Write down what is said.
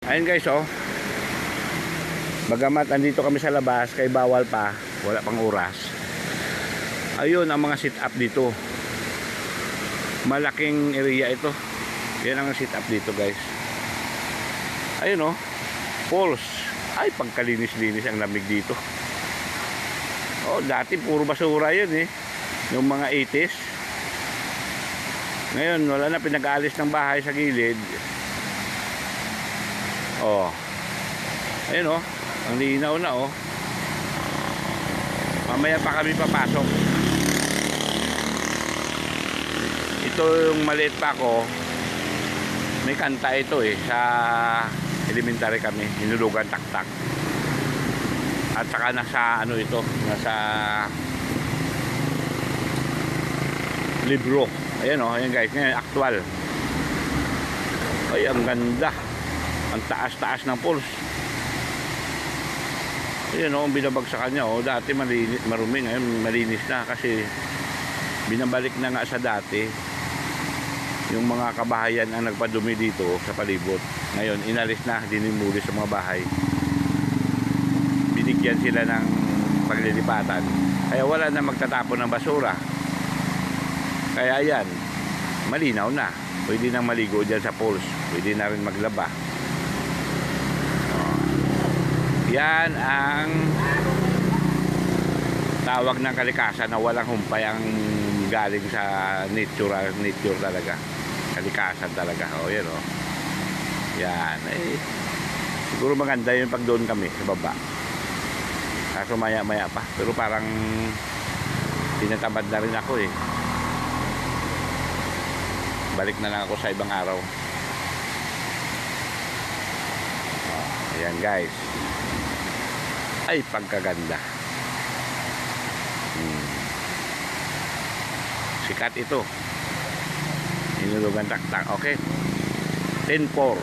Ayun guys, oh. Bagamat andito kami sa labas, kay bawal pa, wala pang oras. Ayun ang mga sit up dito. Malaking area ito. Yan ang sit up dito, guys. Ayun, oh. Falls. Ay, pagkalinis-linis ang lamig dito. Oh, dati puro basura yun eh. Yung mga 80s. Ngayon, wala na, pinag-aalis ng bahay sa gilid. Oh. Ayun, oh. Ang linaw na, oh. Mamaya pa kami papasok. Ito yung maliit pa ako. May kanta ito eh. Sa elementary kami. Hinulugan taktak. At saka nasa ano ito. Nasa libro. Ayan, oh. Ayan guys. Ngayon, actual. Ay, ang ganda. Ang taas-taas ng pulse. Ayan, oh, binabagsakan niya, oh. Dati malinis, marumi, ngayon malinis na kasi binabalik na nga sa dati yung mga kabahayan ang nagpadumi dito sa palibot. Ngayon inalis na, dinimuli sa mga bahay, binigyan sila ng paglilipatan, kaya wala na magtatapon ng basura. Kaya yan, malinaw na, pwede nang maligo dyan sa pools, pwede na rin maglaba. Yan ang tawag ng kalikasan na walang humpay, ang galing sa nature talaga. Kalikasan talaga. O yan, o. Yan. Eh, siguro maganda yun pag doon kami sa baba. Kaso maya pa. Pero parang tinatamad na rin ako eh. Balik na lang ako sa ibang araw. Ayan guys. Ay, pagkaganda. Sikat ito. Hinulugan taktak. Okay. 10-4.